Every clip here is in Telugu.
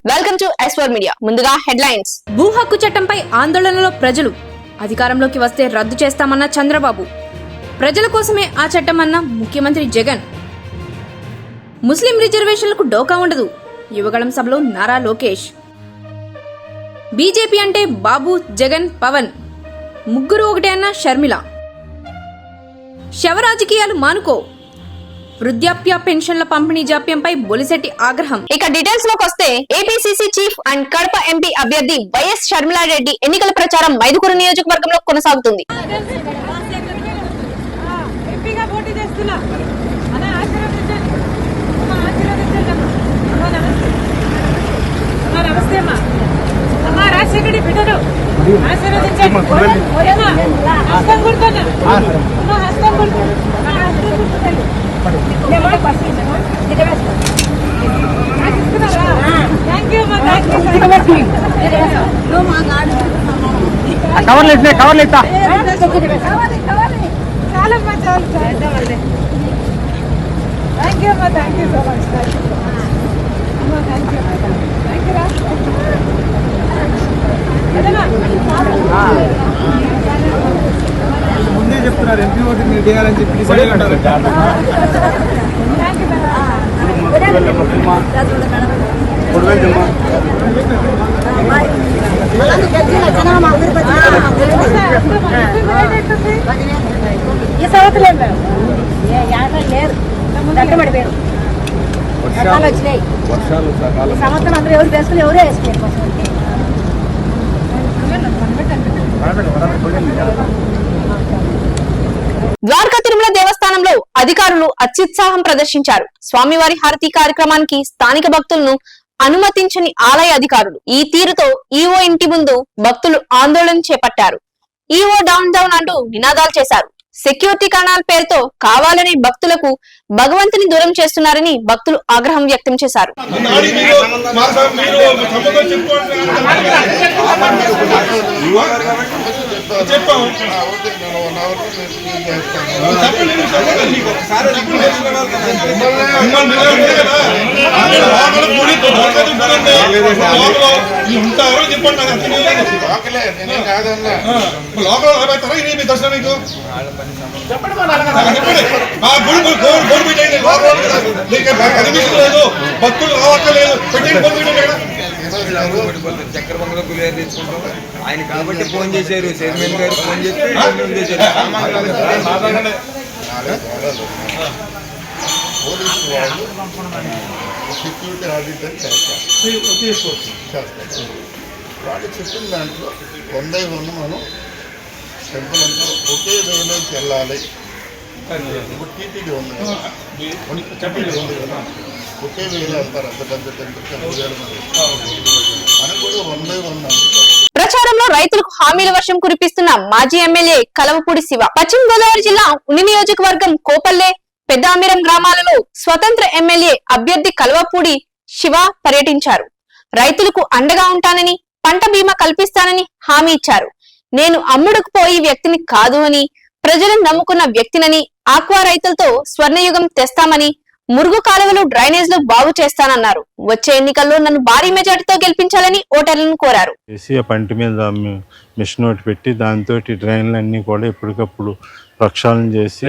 Welcome to S4 media. ముందుగా హెడ్లైన్స్. భూ హక్కు చట్టంపై ఆందోళనలో ప్రజలు. అధికారంలోకి వస్తే రద్దు చేస్తామన్న చంద్రబాబు. ప్రజల కోసమే ఆ చట్టం అన్న ముఖ్యమంత్రి జగన్. ముస్లిం రిజర్వేషన్లకు డోకా ఉండదు. యువగళం సభలో నారా లోకేష్. బీజేపీ అంటే బాబు, జగన్, పవన్ ముగ్గురు ఒకటే అన్న షర్మిల. శవ రాజకీయాలు మానుకో. వృద్ధాప్య పెన్షన్ల పంపిణీ జాప్యంపై బొలిశెట్టి ఆగ్రహం. ఇక డీటెయిల్స్ లోకి వస్తే APCC chief and Kadapa MP అభ్యర్థి వైఎస్ షర్మిలారెడ్డి ఎన్నికల ప్రచారం మైదుకూరు నియోజకవర్గంలో కొనసాగుతుంది. ముందే చెప్తున్నారు ఎంపీ ఓటు మీరు చేయాలని చెప్పి ఈ సంవత్సరం లేరు దట్టబడిపోయారు. వర్షాలు వచ్చినాయి. ఈ సంవత్సరం అందరూ ఎవరు వేసుకుని ఎవరే వేసుకున్నారు. ద్వారకా తిరుమల దేవస్థానంలో అధికారులు అత్యుత్సాహం ప్రదర్శించారు. స్వామివారి హారతి కార్యక్రమానికి స్థానిక భక్తులను అనుమతించని ఆలయ అధికారులు. ఈ తీరుతో ఈవో ఇంటి ముందు భక్తులు ఆందోళన చేపట్టారు. ఈవో డౌన్ డౌన్ అంటూ నినాదాలు చేశారు. సెక్యూరిటీ కారణాల పేరుతో కావాలని భక్తులకు భగవంతుని దూరం చేస్తున్నారని భక్తులు ఆగ్రహం వ్యక్తం చేశారు. భక్తులు రావట్లేదు. చక్రబంగళ గులేరు తెచ్చుకుంటాం ఆయన కాబట్టి ఫోన్ చేశారు. చైర్మన్ గారు ఫోన్ చేస్తే పోలీసు వాళ్ళు సెక్యూరిటీ ఆడిటర్ చేస్తారు. వాళ్ళు చెప్పిన దాంట్లో 100 మనం టెంపుల్ అంతా ఒకే వేలోకి వెళ్ళాలి. ఇప్పుడు టీటీడీ ఉంది కదా, ఉంది కదా, ఒకే వేలు వెళ్తారు. అంత పెద్ద టెంపుల్ 10,000 మంది అని కూడా 100 ప్రచారంలో రైతులకు హామీల వర్షం కురిపిస్తున్న మాజీ ఎమ్మెల్యే కలవపూడి శివ. పశ్చిమ గోదావరి జిల్లా ఉని నియోజకవర్గం కోపల్లె, పెద్దామిరం గ్రామాలలో స్వతంత్ర ఎమ్మెల్యే అభ్యర్థి కలవపూడి శివ పర్యటించారు. రైతులకు అండగా ఉంటానని, పంట బీమా కల్పిస్తానని హామీ ఇచ్చారు. నేను అమ్ముడుకు పోయి వ్యక్తిని కాదు అని, ప్రజలను నమ్ముకున్న వ్యక్తినని, ఆక్వా రైతులతో స్వర్ణయుగం తెస్తామని, మురుగు కాలువలు, డ్రైనేజ్లు బాగు చేస్తానన్నారు. వచ్చే ఎన్నికల్లో నన్ను భారీ మెజార్టీతో గెలిపించాలని ఓటర్లను కోరారు. పంట మీద మిషన్ ఒకటి పెట్టి దాంతో డ్రైన్లన్నీ కూడా ఎప్పటికప్పుడు ప్రక్షాళన చేసి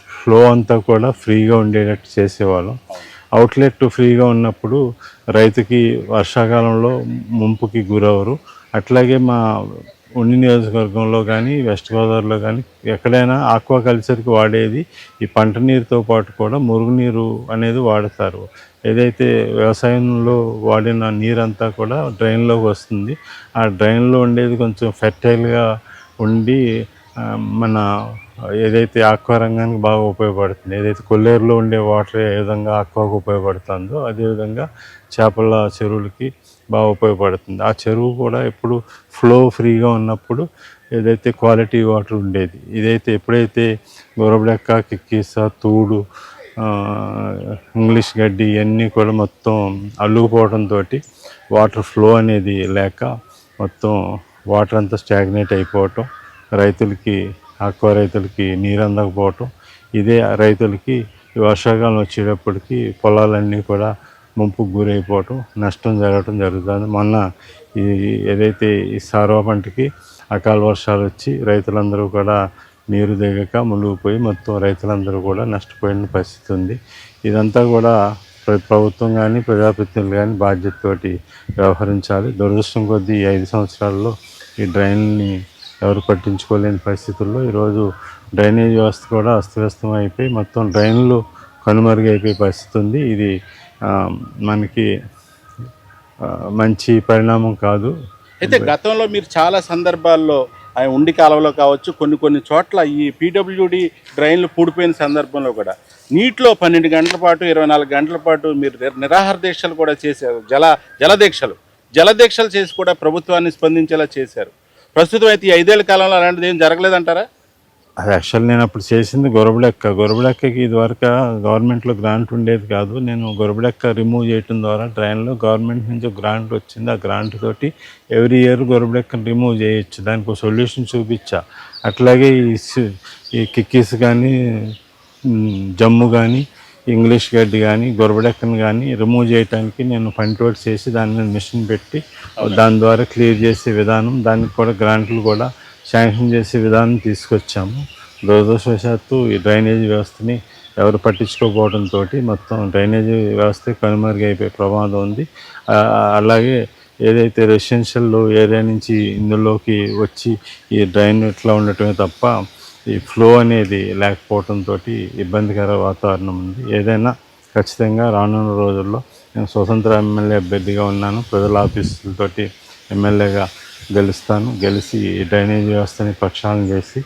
ఫ్లో అంతా కూడా ఫ్రీగా ఉండేటట్టు చేసేవాళ్ళం. అవుట్లెట్ ఫ్రీగా ఉన్నప్పుడు రైతుకి వర్షాకాలంలో ముంపుకి గురవరు. అట్లాగే మా ఉన్ని నియోజకవర్గంలో కానీ వెస్ట్ గోదావరిలో కానీ ఎక్కడైనా ఆక్వాకల్చర్కి వాడేది ఈ పంట నీరుతో పాటు కూడా మురుగునీరు అనేది వాడతారు. ఏదైతే వ్యవసాయంలో వాడిన నీరంతా కూడా డ్రైన్లోకి వస్తుంది. ఆ డ్రైన్లో ఉండేది కొంచెం ఫెర్టైల్గా ఉండి మన ఏదైతే ఆక్వా రంగానికి బాగా ఉపయోగపడుతుంది. ఏదైతే కొల్లేరులో ఉండే వాటర్ ఏ విధంగా ఆక్వాకు ఉపయోగపడుతుందో అదేవిధంగా చేపల చెరువులకి బాగా ఉపయోగపడుతుంది. ఆ చెరువు కూడా ఎప్పుడు ఫ్లో ఫ్రీగా ఉన్నప్పుడు ఏదైతే క్వాలిటీ వాటర్ ఉండేది. ఇదైతే ఎప్పుడైతే గొరబడెక్క, కిక్కీస, తూడు, ఇంగ్లీష్ గడ్డి ఇవన్నీ కూడా మొత్తం అల్లుకుపోవడంతో వాటర్ ఫ్లో అనేది లేక మొత్తం వాటర్ అంతా స్టాగ్నేట్ అయిపోవటం, రైతులకి ఆక్వా రైతులకి నీరు అందకపోవటం, ఇదే రైతులకి వర్షాకాలం వచ్చేటప్పటికి పొలాలన్నీ కూడా ముంపుకు గురైపోవటం, నష్టం జరగటం జరుగుతుంది. మొన్న ఈ ఏదైతే ఈ సార్వా పంటకి అకాల వర్షాలు వచ్చి రైతులందరూ కూడా నీరు దిగక మునిగిపోయి మొత్తం రైతులందరూ కూడా నష్టపోయిన పరిస్థితి ఉంది. ఇదంతా కూడా ప్రభుత్వం కానీ ప్రజాప్రతినిధులు కానీ బాధ్యతతోటి వ్యవహరించాలి. దురదృష్టం కొద్దీ ఈ 5 సంవత్సరాల్లో ఈ డ్రైన్ని ఎవరు పట్టించుకోలేని పరిస్థితుల్లో ఈరోజు డ్రైనేజ్ వ్యవస్థ కూడా అస్తవ్యస్తం అయిపోయి మొత్తం డ్రైన్లు కనుమరుగైపోయే పరిస్థితి ఉంది. ఇది మనకి మంచి పరిణామం కాదు. అయితే గతంలో మీరు చాలా సందర్భాల్లో ఉండి కాలంలో కావచ్చు, కొన్ని చోట్ల ఈ పీడబ్ల్యూడి డ్రైన్లు పూడిపోయిన సందర్భంలో కూడా నీటిలో 12 గంటల పాటు 24 గంటల పాటు మీరు నిరాహార దీక్షలు కూడా చేశారు. జలదీక్షలు చేసి కూడా ప్రభుత్వాన్ని స్పందించేలా చేశారు. ప్రస్తుతం అయితే ఈ 5 ఏళ్ల కాలంలో అలాంటిది ఏం జరగలేదంటారా? అది యాక్చువల్ నేను అప్పుడు చేసింది గొరబడెక్కకి ఇదివరకు గవర్నమెంట్లో గ్రాంట్ ఉండేది కాదు. నేను గొరబడెక్క రిమూవ్ చేయడం ద్వారా డ్రైన్లో గవర్నమెంట్ నుంచి గ్రాంట్ వచ్చింది. ఆ గ్రాంట్ తోటి ఎవ్రీ ఇయర్ గొరబడెక్కను రిమూవ్ చేయొచ్చు. దానికి ఒక సొల్యూషన్ చూపించా. అట్లాగే ఈ కిక్కీస్ కానీ, జమ్ము కానీ, ఇంగ్లీష్ గడ్డి కానీ, గొరబడెక్కను కానీ రిమూవ్ చేయడానికి నేను పంటోడ్ చేసి దాని మీద మిషన్ పెట్టి దాని ద్వారా క్లియర్ చేసే విధానం, దానికి కూడా గ్రాంట్లు కూడా శాంక్షన్ చేసే విధానం తీసుకొచ్చాము. దురదృష్టవశాత్తు ఈ డ్రైనేజీ వ్యవస్థని ఎవరు పట్టించుకోకపోవడంతో మొత్తం డ్రైనేజీ వ్యవస్థ కనుమరుగైపోయే ప్రమాదం ఉంది. అలాగే ఏదైతే రెసిడెన్షియల్ ఏరియా నుంచి ఇందులోకి వచ్చి ఈ డ్రైన్ ఇట్లా ఉండటమే తప్ప ఈ ఫ్లో అనేది లేకపోవడంతో ఇబ్బందికర వాతావరణం ఉంది. ఏదైనా ఖచ్చితంగా రానున్న రోజుల్లో నేను స్వతంత్ర ఎమ్మెల్యే అభ్యర్థిగా ఉన్నాను. ప్రజల ఆఫీసులతోటి ఎమ్మెల్యేగా గెలిచి డ్రైనేజ్ వ్యవస్థని ప్రక్షాళన చేసి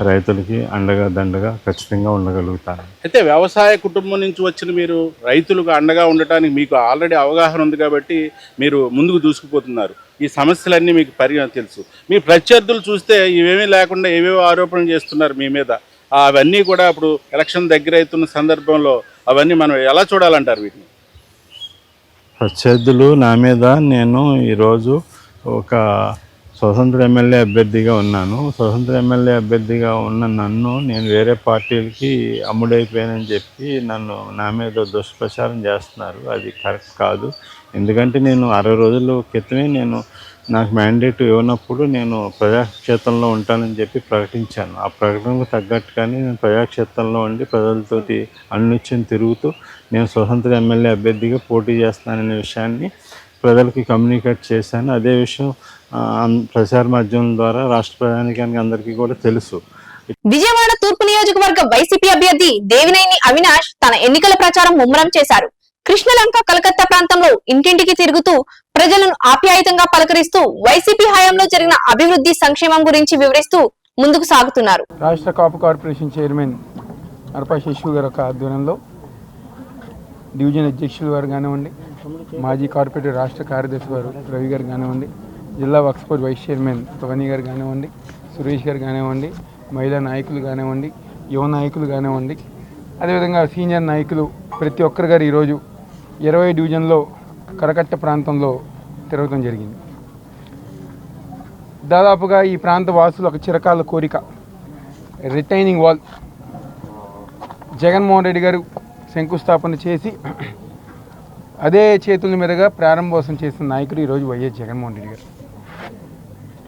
రైతులకి అండగా దండగా ఖచ్చితంగా ఉండగలుగుతాను. అయితే వ్యవసాయ కుటుంబం నుంచి వచ్చిన మీరు రైతులకు అండగా ఉండటానికి మీకు ఆల్రెడీ అవగాహన ఉంది కాబట్టి మీరు ముందుకు దూసుకుపోతున్నారు. ఈ సమస్యలన్నీ మీకు తెలుసు. మీ ప్రత్యర్థులు చూస్తే ఇవేమీ లేకుండా ఏవేవో ఆరోపణలు చేస్తున్నారు మీ మీద. అవన్నీ కూడా ఇప్పుడు ఎలక్షన్ దగ్గర అవుతున్న సందర్భంలో అవన్నీ మనం ఎలా చూడాలంటారు? వీటిని ప్రత్యర్థులు నా మీద, నేను ఈరోజు ఒక స్వతంత్ర ఎమ్మెల్యే అభ్యర్థిగా ఉన్నాను. స్వతంత్ర ఎమ్మెల్యే అభ్యర్థిగా ఉన్న నన్ను నేను వేరే పార్టీలకి అమ్ముడైపోయానని చెప్పి నా మీద దుష్ప్రచారం చేస్తున్నారు. అది కరెక్ట్ కాదు. ఎందుకంటే నేను 60 రోజుల క్రితమే నాకు మ్యాండేట్ ఇవ్వనప్పుడు నేను ప్రజాక్షేత్రంలో ఉంటానని చెప్పి ప్రకటించాను. ఆ ప్రకటనకు తగ్గట్టుగానే నేను ప్రజాక్షేత్రంలో ఉండి ప్రజలతోటి అన్నిత్యం తిరుగుతూ నేను స్వతంత్ర ఎమ్మెల్యే అభ్యర్థిగా పోటీ చేస్తాననే విషయాన్ని ప్రజలకి కమ్యూనికేట్ చేశాను. అదే విషయం ప్రచార మాధ్యమం ద్వారా రాష్ట్ర ప్రజానికానికి అందరికీ కూడా తెలుసు. విజయవాడ తూర్పు నియోజకవర్గ వైసీపీ అభ్యర్థి దేవినేని అవినాష్ తన ఎన్నికల ప్రచారం ముమ్మరం చేశారు. కృష్ణలంక కలకత్తా ప్రాంతంలో ఇంటింటికి తిరుగుతూ ప్రజలను ఆప్యాయంగా పలకరిస్తూ వైసీపీ హయాంలో జరిగిన అభివృద్ధి సంక్షేమం గురించి వివరిస్తూ ముందుకు సాగుతున్నారు. రాష్ట్ర కాపు కార్పొరేషన్ చైర్మన్ అరపా శశి గారి ఆధ్వర్యంలో డివిజన్ అధ్యక్షులు వారు కానివ్వండి, మాజీ కార్పొరేటర్ రాష్ట్ర కార్యదర్శి వారు రవి గారు కానివ్వండి, జిల్లా వక్ఫ్ బోర్డ్ వైస్ చైర్మన్ పవని గారు కానివ్వండి, సురేష్ గారు కానివ్వండి, మహిళా నాయకులు కానివ్వండి, యువ నాయకులు కానివ్వండి, అదేవిధంగా సీనియర్ నాయకులు ప్రతి ఒక్కరు గారు ఈరోజు 20 డివిజన్లో కరకట్ట ప్రాంతంలో తిరగడం జరిగింది. దాదాపుగా ఈ ప్రాంత వాసులు ఒక చిరకాల కోరిక రిటైనింగ్ వాల్ జగన్మోహన్ రెడ్డి గారు శంకుస్థాపన చేసి అదే చేతుల మీదుగా ప్రారంభోత్సవం చేసిన నాయకుడు ఈరోజు వైఎస్ జగన్మోహన్ రెడ్డి గారు.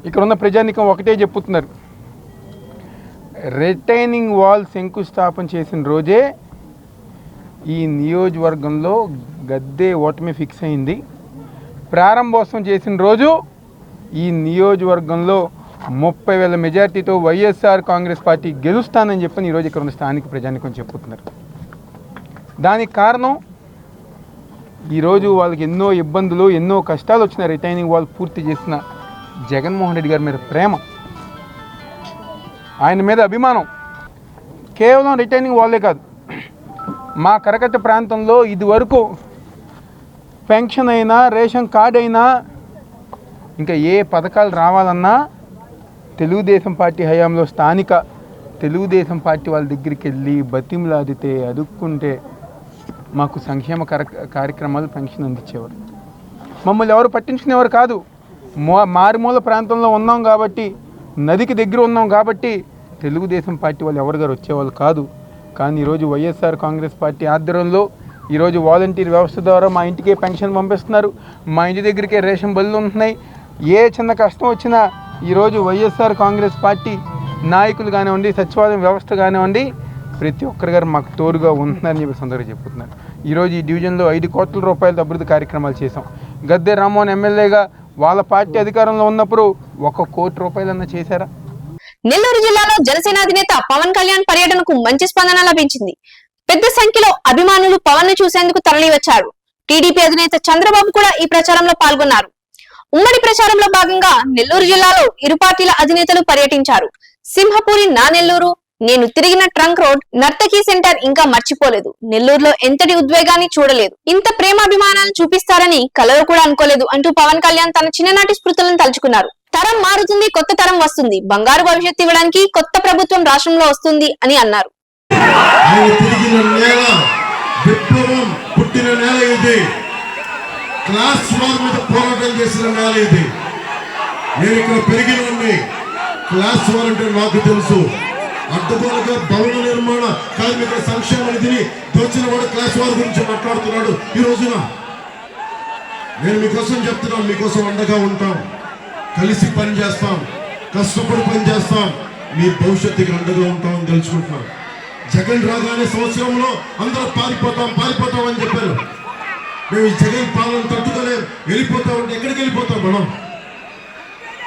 ఇక్కడ ఉన్న ప్రజానికం ఒకటే చెప్పుతున్నారు, రిటైనింగ్ వాల్ శంకుస్థాపన చేసిన రోజే ఈ నియోజకవర్గంలో గద్దె ఓటమి ఫిక్స్ అయింది. ప్రారంభోత్సవం చేసిన రోజు ఈ నియోజకవర్గంలో 30,000 మెజార్టీతో వైఎస్ఆర్ కాంగ్రెస్ పార్టీ గెలుస్తానని చెప్పని ఈరోజు ఇక్కడ ఉన్న స్థానిక ప్రజానికం చెప్పుతున్నారు. దానికి కారణం ఈరోజు వాళ్ళకి ఎన్నో ఇబ్బందులు, ఎన్నో కష్టాలు వచ్చిన రిటైనింగ్ వాల్ పూర్తి చేసిన జగన్మోహన్ రెడ్డి గారి మీద ప్రేమ, ఆయన మీద అభిమానం. కేవలం రిటైనింగ్ వాల్లే కాదు, మా కరకట్ట ప్రాంతంలో ఇదివరకు పెన్షన్ అయినా, రేషన్ కార్డు అయినా, ఇంకా ఏ పథకాలు రావాలన్నా తెలుగుదేశం పార్టీ హయాంలో స్థానిక తెలుగుదేశం పార్టీ వాళ్ళ దగ్గరికి వెళ్ళి బతిమలాడితే, అదుక్కుంటే మాకు సంక్షేమ కార్యక్రమాలు పెన్షన్ అందించేవారు. మమ్మల్ని ఎవరు పట్టించుకునేవారు కాదు. మారుమూల ప్రాంతంలో ఉన్నాం కాబట్టి, నదికి దగ్గర ఉన్నాం కాబట్టి తెలుగుదేశం పార్టీ వాళ్ళు ఎవరు గారు వచ్చేవాళ్ళు కాదు. కానీ ఈరోజు వైఎస్ఆర్ కాంగ్రెస్ పార్టీ ఆధ్వర్యంలో ఈరోజు వాలంటీర్ వ్యవస్థ ద్వారా మా ఇంటికే పెన్షన్ పంపిస్తున్నారు, మా ఇంటి దగ్గరికే రేషన్ బళ్ళు ఉంటున్నాయి. ఏ చిన్న కష్టం వచ్చినా ఈరోజు వైఎస్ఆర్ కాంగ్రెస్ పార్టీ నాయకులు కానివ్వండి, సచివాలయం వ్యవస్థ కానివ్వండి, ప్రతి ఒక్కరి గారు మాకు తోడుగా ఉంటున్నారని చెప్పి సందర్భంగా చెప్పుతున్నారు. ఈరోజు ఈ డివిజన్లో 5 కోట్ల రూపాయల అభివృద్ధి కార్యక్రమాలు చేశాం. గద్దె రామ్మోహన్ ఎమ్మెల్యేగా వాళ్ళ పార్టీ అధికారంలో ఉన్నప్పుడు 1 కోటి రూపాయలన్నా చేశారా? నెల్లూరు జిల్లాలో జనసేన అధినేత పవన్ కళ్యాణ్ పర్యటనకు మంచి స్పందన లభించింది. పెద్ద సంఖ్యలో అభిమానులు పవన్ ను చూసేందుకు తరలివచ్చారు. టీడీపీ అధినేత చంద్రబాబు కూడా ఈ ప్రచారంలో పాల్గొన్నారు. ఉమ్మడి ప్రచారంలో భాగంగా నెల్లూరు జిల్లాలో ఇరు పార్టీల అధినేతలు పర్యటించారు. సింహపురి నా నెల్లూరు, నేను తిరిగిన ట్రంక్ రోడ్, నర్తకీ సెంటర్ ఇంకా మర్చిపోలేదు. నెల్లూరులో ఎంతటి ఉద్వేగాన్ని చూడలేదు, ఇంత ప్రేమాభిమానాలను చూపిస్తారని కలలో కూడా అనుకోలేదు అంటూ పవన్ కళ్యాణ్ తన చిన్ననాటి స్మృతులను తలుచుకున్నారు. తరం మారుతుంది, కొత్త తరం వస్తుంది, బంగారు భవిష్యత్తు ఇవ్వడానికి కొత్త ప్రభుత్వం రాష్ట్రంలో వస్తుంది అని అన్నారు. పుట్టిన నేల ఇది, క్లాస్ వార్ మీద పోరాటం చేసిన నేల ఇది. నేను ఇక్కడ పెరిగిన క్లాస్ వార్ అంటే నాకు తెలుసు. అడ్డగోలుగా భవన నిర్మాణ కార్మిక సంక్షేమ నిధిని దోచిన వాడు క్లాస్ వార్ గురించి మాట్లాడుతున్నాడు. ఈ రోజున నేను మీకోసం చెప్తున్నాను, మీకోసం అండగా ఉంటాం, కలిసి పని చేస్తాం, కష్టపడి పని చేస్తాం, మీ భవిష్యత్తుకి అండగా ఉంటామని తెలుసుకుంటున్నాం. జగన్ రాగానే సంవత్సరంలో అందరూ పారిపోతాం అని చెప్పారు. మేము ఈ జగన్ పాలన తట్టుకోలేం, వెళ్ళిపోతామంటే ఎక్కడికి వెళ్ళిపోతాం మనం?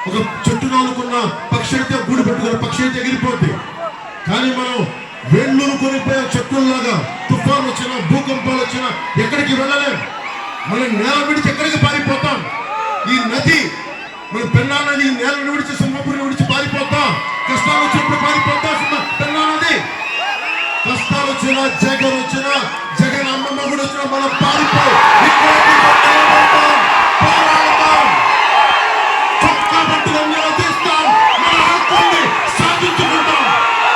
ఒక చెట్టు నాలుకున్న పక్షి అయితే గూడు పెట్టుకున్న పక్షి అయితే ఎగిరిపోద్ది. కానీ మనం వేళ్ళూరు కొనిపోయే చెట్టులాగా తుఫాను వచ్చినా, భూకంపాలు వచ్చినా ఎక్కడికి వెళ్ళలేం. మనం నేల విడిచి ఎక్కడికి పారిపోతాం? ఈ నది, మన పెన్నా నది నేలను విడిచి సింహపురిని విడిచి పారిపోతాం. కష్టాలు వచ్చినప్పుడు పారిపోతాం. పెన్నా నది కష్టాలు వచ్చినా, జగన్ వచ్చినా, జగన్ అమ్మమ్మ కూడా వచ్చినా మనం పారిపో చొక్కా పట్టుకొని నిలదీస్తాం. మన హక్కుల్ని సాధించుకుంటాం.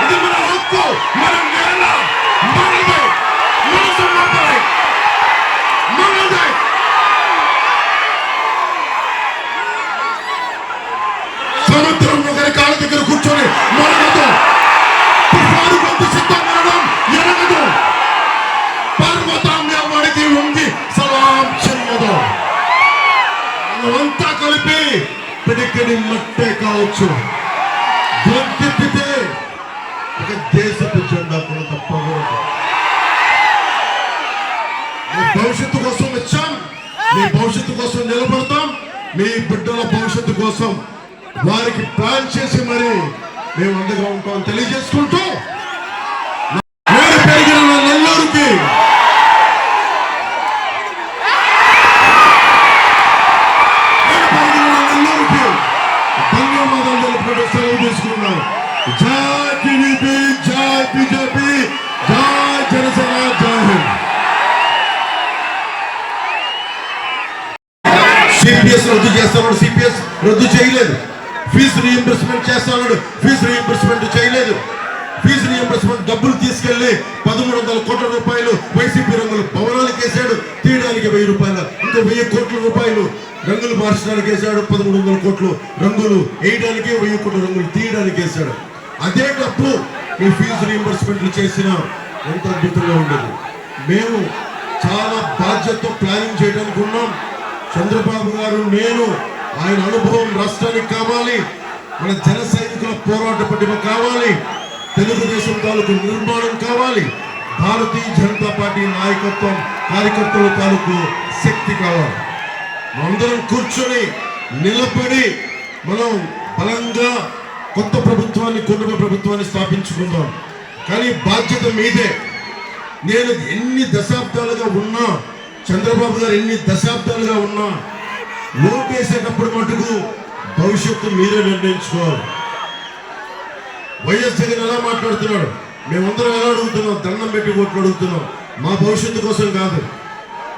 ఇది మన హక్కు, మన నేల, మనదే, మన సింహపురి మనదే. సముద్రం ఒకరి కాళ్ళ దగ్గర కూర్చొని మనగదు, తుఫాను కొంత సిద్ధం అనడం ఎరగదు, పర్వతాన్ని వాడికి ఉంది సలాం చెయ్యదు. మనమంతా కలిపి పిడికిడి మట్టే కావచ్చు, గొంతెత్తితే ఒక దేశపు జెండా కూడా తప్పకూడదు. మీ భవిష్యత్తు కోసం వచ్చాం, మీ భవిష్యత్తు కోసం నిలబడతాం. మీ బిడ్డల భవిష్యత్తు కోసం వారికి ప్లాన్ చేసి మరి మేము అండగా ఉంటాం తెలియజేసుకుంటూ, నేను పెరిగిన నెల్లూరుకి ధన్యవాదాలు తెలుపుకుంటూ సెలవు తీసుకున్నాను. జై టీడీపీ, జై బీజేపీ, జై జనసేన, జై హింద్. సిపిఎస్ రద్దు చేస్తాడు, సిపిఎస్ రద్దు చేయలేదు. ఫీజు రీఎంబర్స్మెంట్ చేస్తాడు, ఫీజు రీఎంబర్స్మెంట్ చేయలేదు. ఫీజు రీఎంబర్స్మెంట్ డబ్బులు తీసుకెళ్లి 1300 కోట్ల రూపాయలు వైసీపీ రంగులు భవనాలకు వేసాడు, తీయడానికి 1000 రూపాయలు, ఇంకా 1000 కోట్ల రూపాయలు రంగులు మార్చడానికి వేసాడు. 1300 కోట్లు రంగులు వేయడానికి, 1000 కోట్ల రంగులు తీయడానికి వేసాడు. అదే డబ్బు ఈ ఫీజు రీఎంబర్స్మెంట్లు చేసిన ఎంత అద్భుతంగా ఉండేది. మేము చాలా బాధ్యతతో ప్లానింగ్ చేయడానికి ఉన్నాం. చంద్రబాబు గారు, నేను, ఆయన అనుభవం రాష్ట్రానికి కావాలి, మన జన సైనికుల పోరాట పటిమ కావాలి, తెలుగుదేశం తాలూకు నిర్మాణం కావాలి, భారతీయ జనతా పార్టీ నాయకత్వం, కార్యకర్తల తాలూకు శక్తి కావాలి. మనందరం కూర్చొని నిలబడి మనం బలంగా కొత్త ప్రభుత్వాన్ని, కుటుంబ ప్రభుత్వాన్ని స్థాపించుకుందాం. కానీ బాధ్యత మీదే. నేను ఎన్ని దశాబ్దాలుగా ఉన్నా, చంద్రబాబు గారు ఎన్ని దశాబ్దాలుగా ఉన్నా, ఓటేసేటప్పుడు మటుకు భవిష్యత్తు మీరే నిర్ణయించుకోవాలి. వైఎస్ జగన్ ఎలా మాట్లాడుతున్నాడు, మేమందరం ఎలా అడుగుతున్నాం, దండం పెట్టి ఓట్లు అడుగుతున్నాం. మా భవిష్యత్తు కోసం కాదు.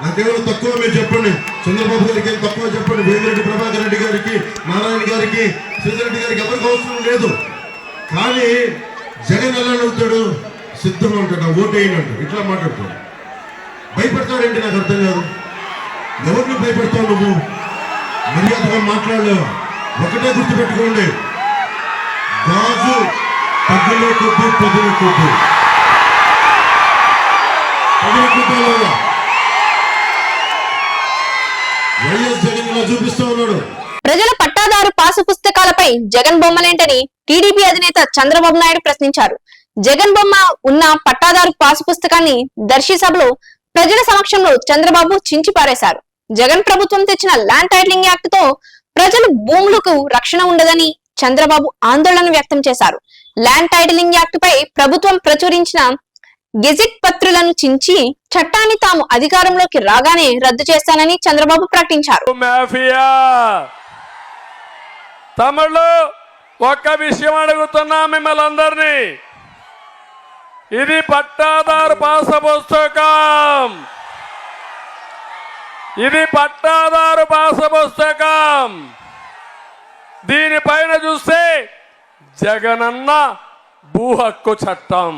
నాకేమైనా తక్కువ మీరు చెప్పండి, చంద్రబాబు గారికి ఏం తక్కువ చెప్పండి, వేమిరెడ్డి ప్రభాకర్ రెడ్డి గారికి, నారాయణ గారికి, శ్రీధరెడ్డి గారికి ఎవరికి అవసరం లేదు. కానీ జగన్ ఎలా అడుగుతాడు, సిద్ధంగా ఉంటాడు, ఓటేయనంటాడు, ఇట్లా మాట్లాడతాడు. భయపడతాడేంటి నాకు అర్థం కాదు. ఎవరిని భయపెడతావు నువ్వు? మర్యాదగా మాట్లాడలేవు. ఒకటే గుర్తుపెట్టుకోండి, గాజు పగిలే కొద్ది పదిలి కొద్ది, వైఎస్ జగన్ ఇలా చూపిస్తా ఉన్నాడు. ప్రజల పట్టాదారు పాసు పుస్తకాలపై జగన్ బొమ్మలేంటని టీడీపీ అధినేత చంద్రబాబు నాయుడు ప్రశ్నించారు. జగన్ బొమ్మ ఉన్న పట్టాదారు పాసు పుస్తకాన్ని దర్శి సభలో ప్రజల సమక్షంలో చంద్రబాబు చించి పారేశారు. జగన్ ప్రభుత్వం తెచ్చిన ల్యాండ్ టైటిలింగ్ యాక్ట్ తో ప్రజల భూములకు రక్షణ ఉండదని చంద్రబాబు ఆందోళన వ్యక్తం చేశారు. ల్యాండ్ టైటిలింగ్ యాక్ట్ పై ప్రభుత్వం ప్రచురించిన గెజెట్ పత్రులను చించి చట్టాన్ని తాము అధికారంలోకి రాగానే రద్దు చేస్తానని చంద్రబాబు ప్రకటించారు. తమిళ ఒక్క విషయం అడుగుతున్నా మిమ్మల్ని అందరినీ, ఇది పట్టాదారు పాస పుస్తకం, ఇది పట్టాదారు పాస పుస్తకం. దీనిపైన చూస్తే జగనన్న భూ హక్కు చట్టం.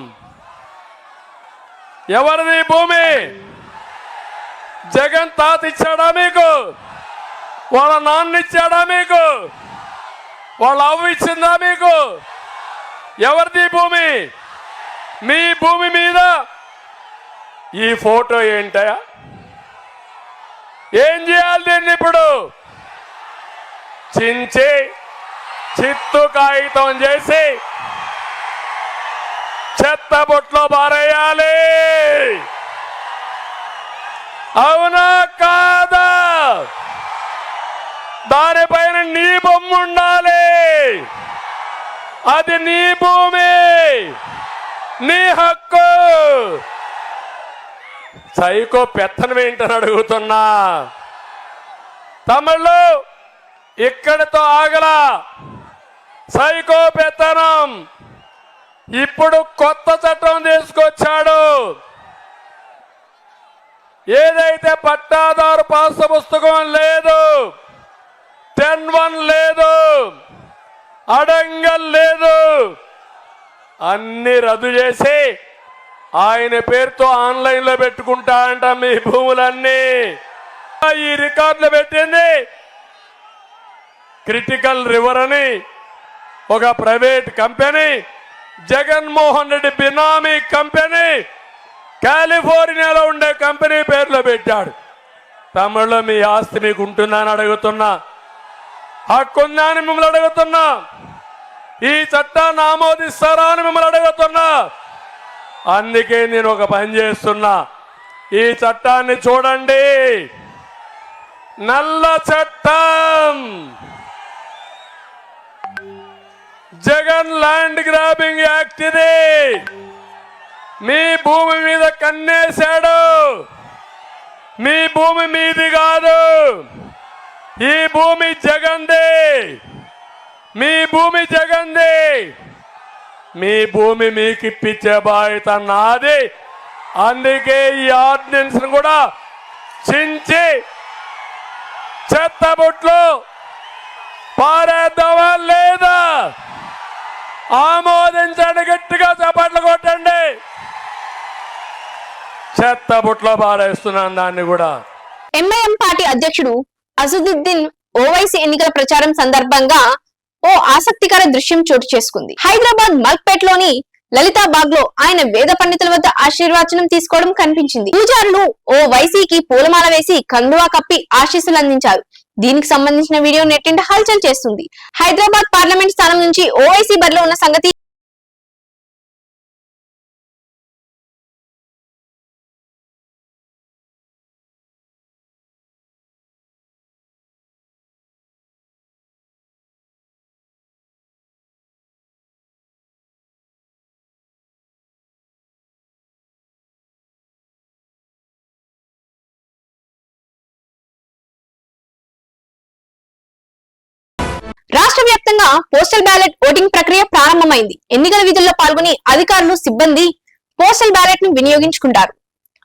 ఎవరిది భూమి? జగన్ తాత ఇచ్చాడా మీకు? వాళ్ళ నాన్న ఇచ్చాడా మీకు? వాళ్ళ అవ్వ ఇచ్చిందా మీకు? ఎవరిది భూమి? మీ భూమి మీద ఈ ఫోటో ఏంటయా? ఏం చేయాలి దీన్ని ఇప్పుడు? చించి చిత్తు కాగితం చేసి చెత్త బొట్లో పారేయాలి. అవునా కాదా? దానిపైన నీ బొమ్మ ఉండాలి. అది నీ భూమి, నీ హక్కు. సైకో పెత్తనం ఏంటని అడుగుతున్నా. తమిళు ఇక్కడితో ఆగలా. సైకో పెత్తనం ఇప్పుడు కొత్త చట్టం తీసుకొచ్చాడు. ఏదైతే పట్టాదారు పాస పుస్తకం లేదు, 10(1) లేదు, అడంగల్ లేదు, అన్ని రద్దు చేసి ఆయన పేరుతో ఆన్లైన్ లో పెట్టుకుంటా అంట మీ భూములన్నీ. ఈ రికార్డులు పెట్టింది క్రిటికల్ రివర్ అని ఒక ప్రైవేట్ కంపెనీ, జగన్మోహన్ రెడ్డి బినామీ కంపెనీ, కాలిఫోర్నియాలో ఉండే కంపెనీ పేర్లో పెట్టాడు. తమిళలో మీ ఆస్తి మీకు ఉంటుందని అడుగుతున్నా, హక్కుందా అని మిమ్మల్ని అడుగుతున్నా, ఈ చట్టాన్ని ఆమోదిస్తారా అని మిమ్మల్ని అడుగుతున్నా. అందుకే నేను ఒక పని చేస్తున్నా, ఈ చట్టాన్ని చూడండి. నల్ల చట్టం, జగన్ ల్యాండ్ గ్రాబింగ్ యాక్ట్ ఇది. మీ భూమి మీద కన్నేశాడు. మీ భూమి మీది కాదు, ఈ భూమి జగన్దే. మీ భూమి జగన్దే. మీ భూమి మీకు ఇప్పించే బాధ్యత నాది. అందుకే ఈ ఆర్డినెన్స్ కూడా చించి చెత్తబుట్లో పారేద్దామా లేదా? ఆమోదించండి, గట్టిగా చప్పట్లు కొట్టండి. చెత్తబుట్లో పారేస్తున్నాను దాన్ని కూడా. ఎంఐఎం పార్టీ అధ్యక్షుడు అసదుద్దీన్ ఓవైసీ ఎన్నికల ప్రచారం సందర్భంగా ఓ ఆసక్తికర దృశ్యం చోటు చేసుకుంది. హైదరాబాద్ మల్క్పేట్లోని లలితాబాగ్ లో ఆయన వేద పండితుల వద్ద ఆశీర్వచనం తీసుకోవడం కనిపించింది. పూజారులు ఓ వైసీకి పూలమాల వేసి కండువా కప్పి ఆశీస్సులు అందించారు. దీనికి సంబంధించిన వీడియో నెట్టింట హల్చల్ చేస్తుంది. హైదరాబాద్ పార్లమెంట్ స్థానం నుంచి ఓవైసీ బరిలో ఉన్న సంగతి రాష్ట్ర వ్యాప్తంగా పోస్టల్ బ్యాలెట్ ఓటింగ్ ప్రక్రియ ప్రారంభమైంది. ఎన్నికల విధుల్లో పాల్గొని అధికారులు, సిబ్బంది పోస్టల్ బ్యాలెట్ ను వినియోగించుకుంటారు.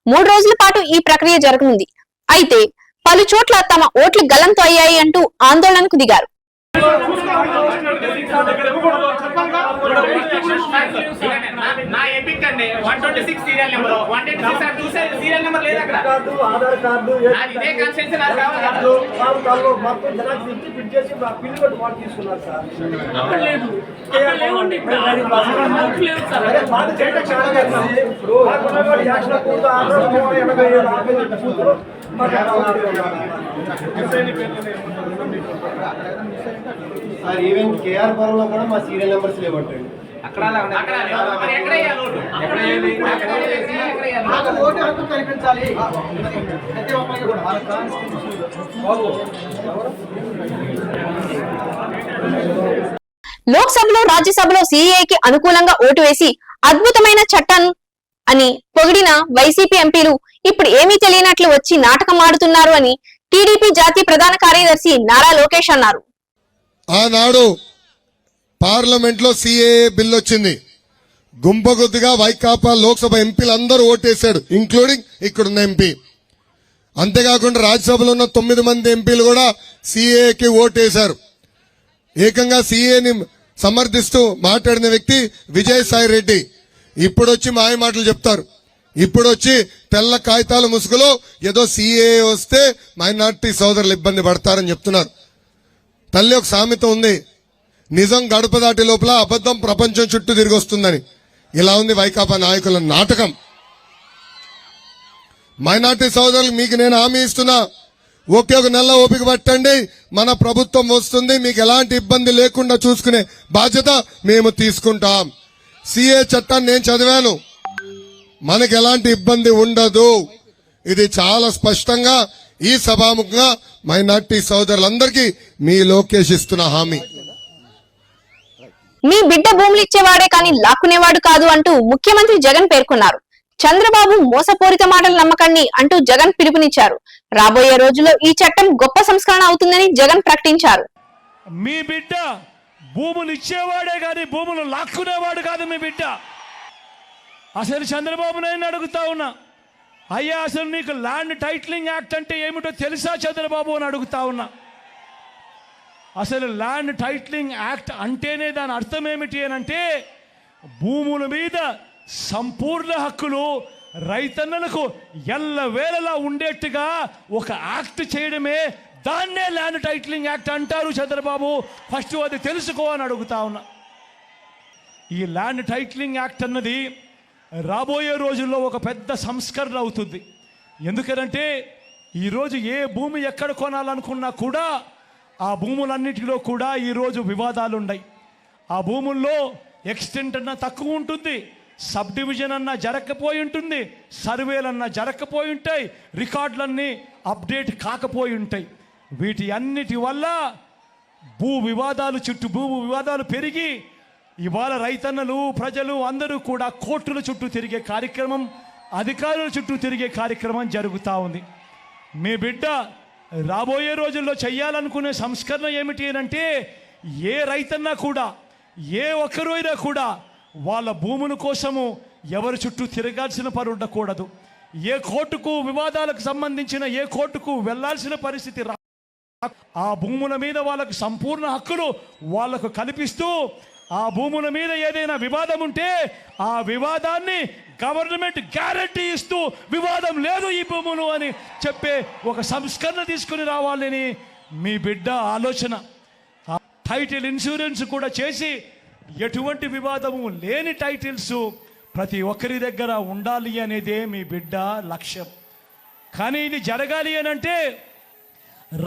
3 రోజుల పాటు ఈ ప్రక్రియ జరగనుంది. అయితే పలు చోట్ల తమ ఓట్లు గల్లంతు అయ్యాయి అంటూ ఆందోళనకు దిగారు. నా లేదండి 126 సీరియల్ నెంబర్ 126 2 సీరియల్ నెంబర్ లేదు అక్కడ ఆధార్ కార్డు ఇదే కన్సెన్సన్ నాకు కావాలి మొత్తం జిరాక్స్ ఇచ్చి ఫిట్ చేసి బిల్లు కొట్టి వాళ్ళు తీసుకున్నారు సార్. అక్కడ లేదు అక్కడ లేవండి ఇప్పుడు లేదు సార్ బాధ చేయడం చాలా కష్టం. ఇప్పుడు యాక్షన్ కూతురు ఆధార్ 87 కూతురు సార్. ఈవెన్ కేఆర్ పురంలో కూడా మా సీరియల్ నెంబర్స్ లేవంటండి. అక్కడ మరి ఎక్కడ వేయాలి ఓటు ఎక్కడ వేయాలి ఓటు హక్కు కల్పించాలి ప్రతి ఒక్కరికి కూడా. లోక్సభలో రాజ్యసభలో సీఏకి అనుకూలంగా ఓటు వేసి అద్భుతమైన చట్టం అని పొగిడిన వైసీపీ ఎంపీలు ఇప్పుడు ఏమీ తెలియనట్లు వచ్చి నాటకం ఆడుతున్నారు అని టీడీపీ జాతీయ ప్రధాన కార్యదర్శి నారా లోకేష్ అన్నారు. ఆనాడు పార్లమెంట్ లో సిఏఏ బిల్ వచ్చింది. గుంపగుద్దిగా వైకాపా లోక్సభ ఎంపీలు అందరూ ఓటేశాడు, ఇంక్లూడింగ్ ఇక్కడున్న ఎంపీ. అంతేకాకుండా రాజ్యసభలో ఉన్న 9 మంది ఎంపీలు కూడా సిఏకి ఓటేశారు. ఏకంగా సిఏని సమర్థిస్తూ మాట్లాడిన వ్యక్తి విజయసాయి రెడ్డి ఇప్పుడొచ్చి మాయ మాటలు చెప్తారు. ఇప్పుడొచ్చి తెల్ల కాగితాల ముసుగులో ఏదో సిఏ వస్తే మైనార్టీ సోదరులు ఇబ్బంది పడతారని చెప్తున్నారు. తల్లి ఒక సామెత ఉంది, నిజం గడప దాటి లోపల అబద్ధం ప్రపంచం చుట్టూ తిరిగి వస్తుందని. ఇలా ఉంది వైకాపా నాయకుల నాటకం. మైనార్టీ సోదరులు మీకు నేను హామీ ఇస్తున్నా, ఒకే ఒక నెల ఓపిక పట్టండి, మన ప్రభుత్వం వస్తుంది, మీకు ఎలాంటి ఇబ్బంది లేకుండా చూసుకునే బాధ్యత మేము తీసుకుంటాం. సిఏ చట్టాన్ని నేను చదివాను, మనకు ఎలాంటి ఇబ్బంది ఉండదు. ఇది చాలా స్పష్టంగా ఈ సభాముఖంగా మైనార్టీ సోదరులందరికీ మీ లోకేష్ ఇస్తున్న హామీ. మీ బిడ్డ భూములు ఇచ్చేవాడే కానీ లాక్కునేవాడు కాదు అంటూ ముఖ్యమంత్రి జగన్ పేర్కొన్నారు. చంద్రబాబు మోసపూరిత మాటలు నమ్మకండి అంటూ జగన్ పిలుపునిచ్చారు. రాబోయే రోజుల్లో ఈ చట్టం గొప్ప సంస్కరణ అవుతుందని జగన్ ప్రకటించారు. మీ బిడ్డ భూములు ఇచ్చేవాడే కానీ భూములు లాక్కునేవాడు కాదు మీ బిడ్డ. అసలు చంద్రబాబు నాయుడు అడుగుతా ఉన్నా, అయ్యా అసలు నీకు ల్యాండ్ టైటిలింగ్ యాక్ట్ అంటే ఏమిటో తెలుసా చంద్రబాబు అని అడుగుతా ఉన్నా. అసలు ల్యాండ్ టైటిలింగ్ యాక్ట్ అంటేనే దాని అర్థం ఏమిటి అని అంటే, భూముల మీద సంపూర్ణ హక్కులు రైతన్నలకు ఎల్లవేళలా ఉండేట్టుగా ఒక యాక్ట్ చేయడమే, దాన్నే ల్యాండ్ టైటిలింగ్ యాక్ట్ అంటారు చంద్రబాబు. ఫస్ట్ అది తెలుసుకో అని అడుగుతా ఉన్నా. ఈ ల్యాండ్ టైటిలింగ్ యాక్ట్ అన్నది రాబోయే రోజుల్లో ఒక పెద్ద సంస్కరణ అవుతుంది. ఎందుకనంటే ఈరోజు ఏ భూమి ఎక్కడ కొనాలనుకున్నా కూడా ఆ భూములన్నిటిలో కూడా ఈరోజు వివాదాలు ఉన్నాయి. ఆ భూముల్లో ఎక్స్టెంట్ అన్నా తక్కువ ఉంటుంది, సబ్ డివిజన్ అన్నా జరగకపోయి ఉంటుంది, సర్వేలన్నా జరగకపోయి ఉంటాయి, రికార్డులన్నీ అప్డేట్ కాకపోయి ఉంటాయి. వీటి అన్నిటి వల్ల భూ వివాదాలు పెరిగి ఇవాళ రైతన్నలు ప్రజలు అందరూ కూడా కోర్టుల చుట్టూ తిరిగే కార్యక్రమం, అధికారుల చుట్టూ తిరిగే కార్యక్రమం జరుగుతూ ఉంది. మీ బిడ్డ రాబోయే రోజుల్లో చేయాలనుకునే సంస్కరణ ఏమిటి అంటే, ఏ రైతన్నా కూడా ఏ ఒక్కరైనా కూడా వాళ్ళ భూముల కోసము ఎవరి చుట్టూ తిరగాల్సిన పని ఉండకూడదు. ఏ కోర్టుకు వివాదాలకు సంబంధించిన ఏ కోర్టుకు వెళ్లాల్సిన పరిస్థితి ఆ భూముల మీద వాళ్ళకు సంపూర్ణ హక్కులు వాళ్లకు కల్పిస్తూ, ఆ భూముల మీద ఏదైనా వివాదం ఉంటే ఆ వివాదాన్ని గవర్నమెంట్ గ్యారంటీ ఇస్తూ వివాదం లేదు ఈ భూములు అని చెప్పే ఒక సంస్కరణ తీసుకుని రావాలని మీ బిడ్డ ఆలోచన. టైటిల్ ఇన్సూరెన్స్ కూడా చేసి ఎటువంటి వివాదము లేని టైటిల్స్ ప్రతి ఒక్కరి దగ్గర ఉండాలి అనేదే మీ బిడ్డ లక్ష్యం. కానీ ఇది జరగాలి అని అంటే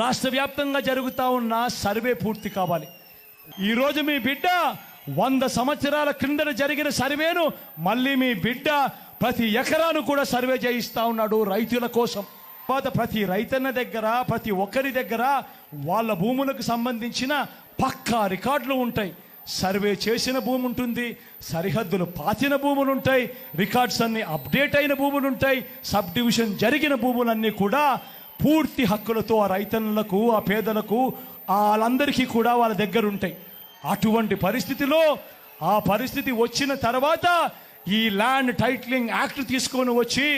రాష్ట్ర వ్యాప్తంగా జరుగుతూ ఉన్న సర్వే పూర్తి కావాలి. ఈరోజు మీ బిడ్డ 100 సంవత్సరాల క్రిందట జరిగిన సర్వేను మళ్ళీ మీ బిడ్డ ప్రతి ఎకరాను కూడా సర్వే చేయిస్తూ ఉన్నాడు రైతుల కోసం. ప్రతి రైతన్న దగ్గర ప్రతి ఒక్కరి దగ్గర వాళ్ళ భూములకు సంబంధించిన పక్కా రికార్డులు ఉంటాయి. సర్వే చేసిన భూమి ఉంటుంది, సరిహద్దులు పాతిన భూములు ఉంటాయి, రికార్డ్స్ అన్ని అప్డేట్ అయిన భూములు ఉంటాయి, సబ్ డివిజన్ జరిగిన భూములన్నీ కూడా పూర్తి హక్కులతో ఆ రైతన్నులకు ఆ పేదలకు వాళ్ళందరికీ కూడా వాళ్ళ దగ్గర ఉంటాయి. అటువంటి పరిస్థితిలో ఆ పరిస్థితి వచ్చిన తర్వాత ఈ ల్యాండ్ టైటిలింగ్ యాక్ట్ తీసుకొని వచ్చి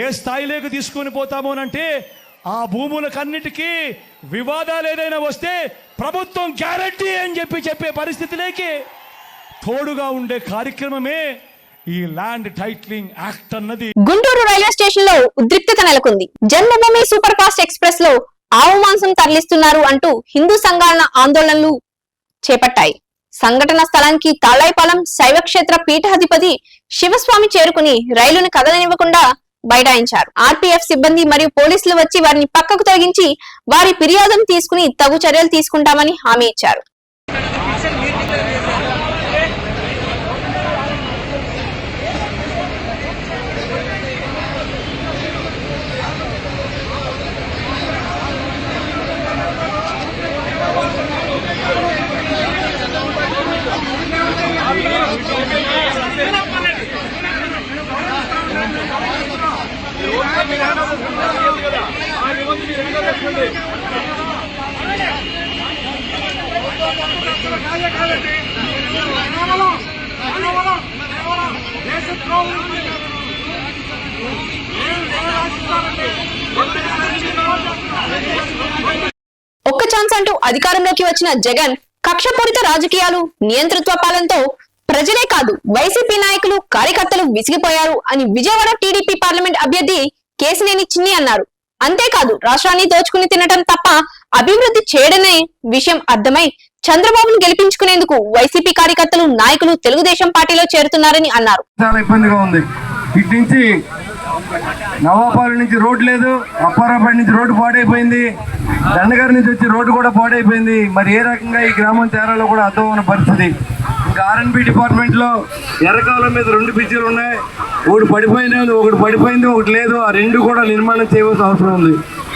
ఏ స్థాయిలోకి తీసుకొని పోతామోనంటే, ఆ భూములకన్నిటికీ వివాదాలు ఏదైనా వస్తే ప్రభుత్వం గ్యారంటీ అని చెప్పే పరిస్థితిలోకి తోడుగా ఉండే కార్యక్రమమే ఈ ల్యాండ్ టైటిలింగ్ యాక్ట్ అన్నది గుంటూరు రైల్వే స్టేషన్ లో ఉద్రిక్తత నెలకొంది. జన్మభూమి సూపర్ ఫాస్ట్ ఎక్స్ప్రెస్ లో ఆవు మాంసం తరలిస్తున్నారు అంటూ హిందూ సంఘాల ఆందోళనలు చేపట్టాయి. సంఘటన స్థలానికి తాళాయిపాలెం శైవక్షేత్ర పీఠాధిపతి శివస్వామి చేరుకుని రైలును కదలనివ్వకుండా బైఠాయించారు. ఆర్పీఎఫ్ సిబ్బంది మరియు పోలీసులు వచ్చి వారిని పక్కకు తొలగించి వారి ఫిర్యాదును తీసుకుని తగు చర్యలు తీసుకుంటామని హామీ ఇచ్చారు. ఒక్క ఛాన్స్ అంటూ అధికారంలోకి వచ్చిన జగన్ కక్షపూరిత రాజకీయాలు, నియంతృత్వ పాలనతో ప్రజలే కాదు వైసీపీ నాయకులు, కార్యకర్తలు విసిగిపోయారు అని విజయవాడ టీడీపీ పార్లమెంట్ అభ్యర్థి కేశినేని చిన్ని అన్నారు. అంతేకాదు రాష్ట్రాన్ని దోచుకుని తినటం తప్ప అభివృద్ధి చేయడనే విషయం అర్థమై చంద్రబాబును గెలిపించుకునేందుకు వైసీపీ కార్యకర్తలు, నాయకులు తెలుగుదేశం పార్టీలో చేరుతున్నారని అన్నారు. చాలా ఇబ్బందిగా ఉంది. ఇటు నుంచి నవాపాలెం నుంచి రోడ్డు లేదు, అప్పారాపేట నుంచి రోడ్డు పాడైపోయింది, దండగారి నుంచి వచ్చి రోడ్డు కూడా పాడైపోయింది. మరి ఏ రకంగా ఈ గ్రామం తేరాలో కూడా అర్థం ఉన్న పరిస్థితి. ఇంకా ఆర్ఎన్బి డిపార్ట్మెంట్లో ఎర్రకాలం మీద 2 బ్రిడ్జిలు ఉన్నాయి. ఒకటి పడిపోయింది, ఒకటి లేదు. ఆ 2 కూడా నిర్మాణం చేయవలసిన అవసరం ఉంది.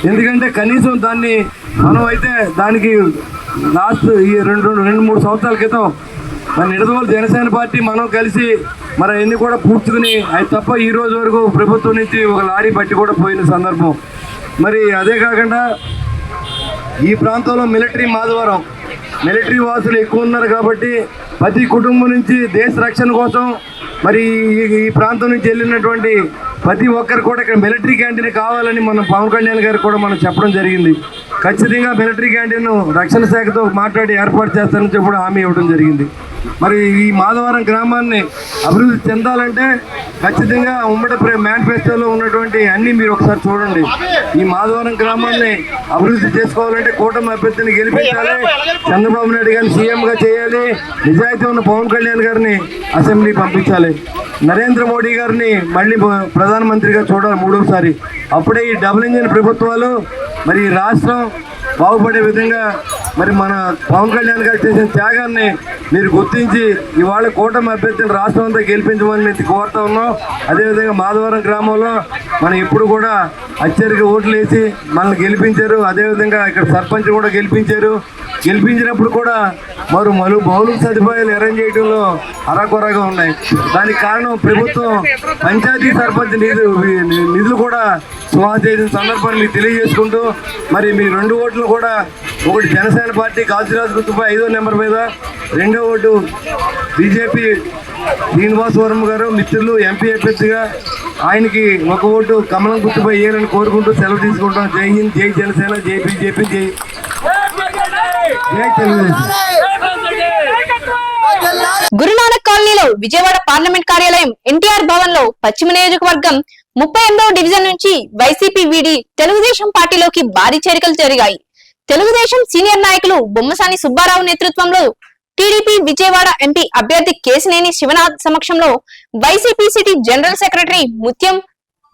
ఎందుకంటే కనీసం దాన్ని మనం అయితే దానికి లాస్ట్ ఈ 2-3 సంవత్సరాల క్రితం మన నిడదవోలు జనసేన పార్టీ మనం కలిసి మరి అన్ని కూడా పూడ్చుకుని అది తప్ప ఈ రోజు వరకు ప్రభుత్వం నుంచి ఒక లారీ బట్టి కూడా పోయిన సందర్భం. మరి అదే కాకుండా ఈ ప్రాంతంలో మిలిటరీ వాసులు ఎక్కువ ఉన్నారు కాబట్టి ప్రతి కుటుంబం నుంచి దేశ రక్షణ కోసం మరి ఈ ప్రాంతం నుంచి వెళ్ళినటువంటి ప్రతి ఒక్కరు కూడా ఇక్కడ మిలిటరీ క్యాంటీన్ కావాలని మనం పవన్ కళ్యాణ్ గారు కూడా మనం చెప్పడం జరిగింది. ఖచ్చితంగా మిలిటరీ క్యాంటీన్ రక్షణ శాఖతో మాట్లాడి ఏర్పాటు చేస్తారని చెప్పి హామీ ఇవ్వడం జరిగింది. మరి ఈ మాధవరం గ్రామాన్ని అభివృద్ధి చెందాలంటే ఖచ్చితంగా ఉమ్మడి మేనిఫెస్టోలో ఉన్నటువంటి అన్నీ మీరు ఒకసారి చూడండి. ఈ మాధవరం గ్రామాన్ని అభివృద్ధి చేసుకోవాలంటే కూటమి అభ్యర్థిని గెలిపించాలి, చంద్రబాబు నాయుడు గారిని సీఎంగా చేయాలి, నిజాయితీ ఉన్న పవన్ కళ్యాణ్ గారిని అసెంబ్లీ పంపించాలి, నరేంద్ర మోడీ గారిని మళ్ళీ ప్రధానమంత్రిగా చూడాలి 3వసారి. అప్పుడే ఈ డబుల్ ఇంజిన్ ప్రభుత్వాలు మరి రాష్ట్రం బాగుపడే విధంగా మరి మన పవన్ కళ్యాణ్ గారు చేసిన త్యాగాన్ని మీరు గుర్తించి ఇవాళ కూటమి అభ్యర్థిని రాష్ట్రం అంతా గెలిపించమని మేము కోరుతా ఉన్నాం. అదేవిధంగా మాధవరం గ్రామంలో మనం ఎప్పుడు కూడా అత్యధిక ఓట్లు వేసి మనల్ని గెలిపించారు. అదేవిధంగా ఇక్కడ సర్పంచ్ కూడా గెలిపించినప్పుడు కూడా మౌలిక సదుపాయాలు అరేంజ్ చేయడంలో అరాకొరగా ఉన్నాయి. దానికి కారణం ప్రభుత్వం పంచాయతీ సర్పంచ్ నిధులు కూడా సుమా చేసిన సందర్భాన్ని మీకు తెలియజేసుకుంటూ మరి మీ 2 ఓట్లు కూడా ఒకటి జనసేన పార్టీ కాశీరాజు గుర్తుపై 5వ నెంబర్ మీద, 2వ ఓటు బీజేపీ శ్రీనివాసవరం గారు మిత్రులు ఎంపీ అభ్యర్థిగా ఆయనకి 1 ఓటు కమలం గుర్తుపై వేయాలని కోరుకుంటూ సెలవు తీసుకుంటాం. జై హింద్, జై జనసేన, జై బీజేపీ, జై తెలుగుదేశం. గురునానక్ కాలనీలో విజయవాడ పార్లమెంట్ కార్యాలయం ఎన్టీఆర్ భవన్ లో పశ్చిమ నియోజకవర్గం 38వ డివిజన్ నుంచి వైసీపీ వీడి తెలుగుదేశం పార్టీలోకి భారీ చేరికలు జరిగాయి. తెలుగుదేశం సీనియర్ నాయకులు బొమ్మసాని సుబ్బారావు నేతృత్వంలో టీడీపీ విజయవాడ ఎంపీ అభ్యర్థి కేశినేని శివనాథ్ సమక్షంలో వైసీపీ సిటీ జనరల్ సెక్రటరీ ముత్యం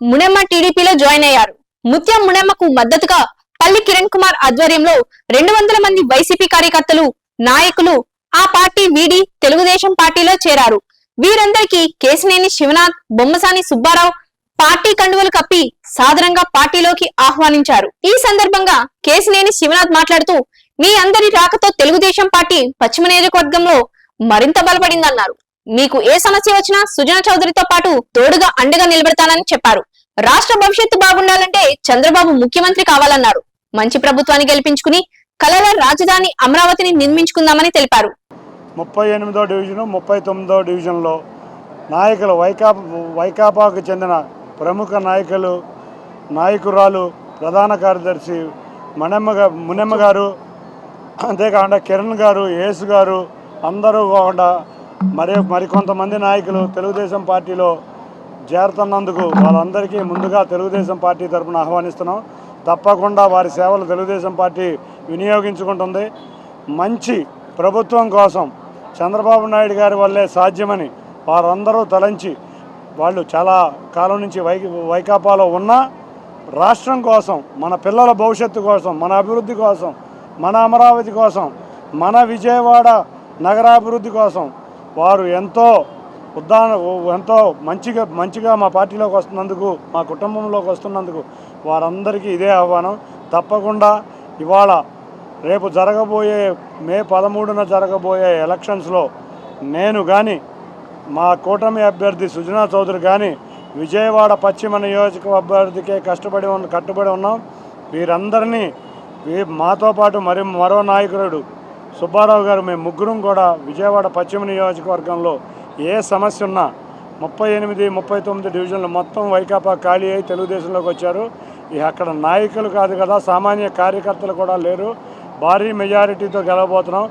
మునెమ్మ టీడీపీలో జాయిన్ అయ్యారు. ముత్యం మునెమ్మకు మద్దతుగా పల్లి కిరణ్ కుమార్ ఆధ్వర్యంలో 200 మంది వైసీపీ కార్యకర్తలు, నాయకులు ఆ పార్టీ వీడి తెలుగుదేశం పార్టీలో చేరారు. వీరందరికీ కేశినేని శివనాథ్, బొమ్మసాని సుబ్బారావు పార్టీ కండువలు కప్పి సాదరంగా పార్టీలోకి ఆహ్వానించారు. ఈ సందర్భంగా కేశినేని శివనాథ్ మాట్లాడుతూ, మీ అందరి రాకతో తెలుగుదేశం పార్టీ పశ్చిమ నియోజకవర్గంలో మరింత బలపడిందన్నారు. మీకు ఏ సమస్య వచ్చినా సుజనా చౌదరితో పాటు తోడుగా అండగా నిలబెడతానని చెప్పారు. రాష్ట్ర భవిష్యత్తు బాగుండాలంటే చంద్రబాబు ముఖ్యమంత్రి కావాలన్నారు. మంచి ప్రభుత్వాన్ని గెలిపించుకుని కలల రాజధాని అమరావతిని నిర్మించుకుందామని తెలిపారు. 38వ డివిజన్, 39వ డివిజన్లో నాయకులు వైకాపాకు చెందిన ప్రముఖ నాయకురాలు ప్రధాన కార్యదర్శి మునెమ్మ గారు, అంతేకాకుండా కిరణ్ గారు, యేసు గారు అందరూ కాకుండా మరికొంతమంది నాయకులు తెలుగుదేశం పార్టీలో చేరుతున్నందుకు వాళ్ళందరికీ ముందుగా తెలుగుదేశం పార్టీ తరఫున ఆహ్వానిస్తున్నాం. తప్పకుండా వారి సేవలు తెలుగుదేశం పార్టీ వినియోగించుకుంటుంది. మంచి ప్రభుత్వం కోసం చంద్రబాబు నాయుడు గారి వల్లే సాధ్యమని వారందరూ తలంచి వాళ్ళు చాలా కాలం నుంచి వైకాపాలో ఉన్న రాష్ట్రం కోసం, మన పిల్లల భవిష్యత్తు కోసం, మన అభివృద్ధి కోసం, మన అమరావతి కోసం, మన విజయవాడ నగరాభివృద్ధి కోసం వారు ఎంతో మంచిగా మా పార్టీలోకి వస్తున్నందుకు, మా కుటుంబంలోకి వస్తున్నందుకు వారందరికీ ఇదే ఆహ్వానం. తప్పకుండా ఇవాళ రేపు జరగబోయే మే 13న జరగబోయే ఎలక్షన్స్లో నేను కానీ, మా కూటమి అభ్యర్థి సుజనా చౌదరి కానీ విజయవాడ పశ్చిమ నియోజక అభ్యర్థికే కట్టుబడి ఉన్నాం. వీరందరినీ మాతో పాటు మరో నాయకుడు సుబ్బారావు గారు, మేము ముగ్గురం కూడా విజయవాడ పశ్చిమ నియోజకవర్గంలో ఏ సమస్య ఉన్నా 38, 39 డివిజన్లు మొత్తం వైకాపా ఖాళీ అయి తెలుగుదేశంలోకి వచ్చారు. అక్కడ నాయకులు కాదు కదా, సామాన్య కార్యకర్తలు కూడా లేరు. భారీ మెజారిటీతో గెలవబోతున్నాం.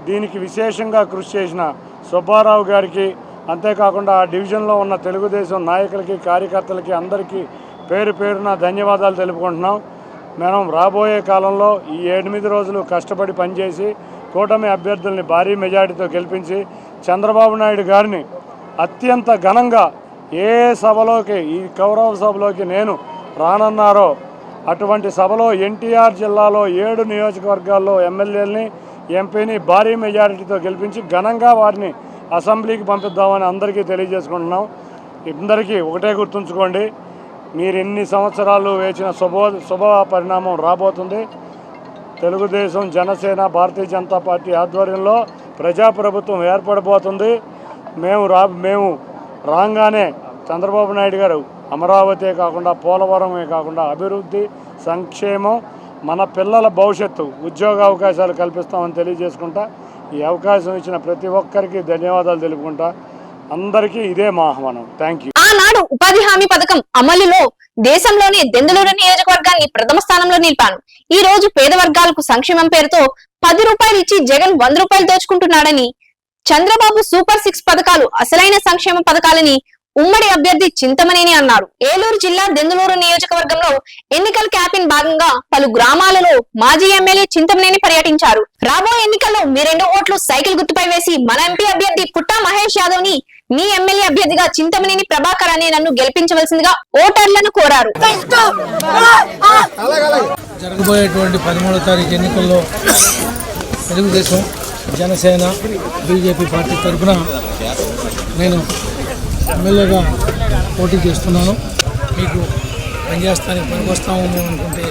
దీనికి విశేషంగా కృషి చేసిన సుబ్బారావు గారికి, అంతేకాకుండా ఆ డివిజన్లో ఉన్న తెలుగుదేశం నాయకులకి, కార్యకర్తలకి అందరికీ పేరు పేరున ధన్యవాదాలు తెలుపుకుంటున్నాం. మనం రాబోయే కాలంలో ఈ 8 రోజులు కష్టపడి పనిచేసి కూటమి అభ్యర్థుల్ని భారీ మెజారిటీతో గెలిపించి చంద్రబాబు నాయుడు గారిని అత్యంత ఘనంగా ఏ సభలోకి, ఈ కౌరవ సభలోకి నేను రానన్నారో అటువంటి సభలో ఎన్టీఆర్ జిల్లాలో 7 నియోజకవర్గాల్లో ఎమ్మెల్యేలని, ఎంపీని భారీ మెజారిటీతో గెలిపించి ఘనంగా వారిని అసెంబ్లీకి పంపిద్దామని అందరికీ తెలియజేసుకుంటున్నాం. అందరికీ ఒకటే గుర్తుంచుకోండి, మీరు ఎన్ని సంవత్సరాలు వేచిన శుభ పరిణామం రాబోతుంది. తెలుగుదేశం, జనసేన, భారతీయ జనతా పార్టీ ఆధ్వర్యంలో ప్రజాప్రభుత్వం ఏర్పడబోతుంది. మేము రాగానే చంద్రబాబు నాయుడు గారు అమరావతే కాకుండా, పోలవరమే కాకుండా అభివృద్ధి, సంక్షేమం, మన పిల్లల భవిష్యత్తు, ఉద్యోగ అవకాశాలు కల్పిస్తామని తెలియజేసుకుంటా ఈ అవకాశం ఇచ్చిన ప్రతి ఒక్కరికి ధన్యవాదాలు తెలుపుకుంటా. అందరికీ ఇదే మా ఆహ్వానం. Thank you. ఆనాడు ఉపాధి హామీ పథకం అమలులో దేశంలోనే దెందులూరు నియోజకవర్గాన్ని ప్రథమ స్థానంలో నిలిపాను. ఈ రోజు పేద వర్గాలకు సంక్షేమం పేరుతో 10 రూపాయలు ఇచ్చి జగన్ 100 రూపాయలు దోచుకుంటున్నాడని, చంద్రబాబు సూపర్ 6 పథకాలు అసలైన సంక్షేమ పథకాలని ఉమ్మడి అభ్యర్థి చింతమనేని అన్నారు. ఏలూరు జిల్లా దెందులూరు నియోజకవర్గంలో ఎన్నికల క్యాంపెయిన్ భాగంగా పలు గ్రామాలలో మాజీ ఎమ్మెల్యే చింతమనేని పర్యటించారు. రాబోయే ఎన్నికల్లో మీ 2 ఓట్లు సైకిల్ గుర్తుపై వేసి మన ఎంపీ అభ్యర్థి పుట్టా మహేష్ యాదవ్ ని మీ ఎమ్మెల్యే అభ్యర్థిగా చింతమనేని ప్రభాకర్ అనే నన్ను గెలిపించవలసిందిగా ఓటర్లను కోరారు. జరగబోయేటువంటి 13వ తారీఖు ఎన్నికల్లో తెలుగుదేశం, జనసేన, బీజేపీ పార్టీ తరఫున నేను ఎమ్మెల్యేగా పోటీ చేస్తున్నాను. మీకు పనిచేస్తానికి పనికొస్తాము అనుకుంటే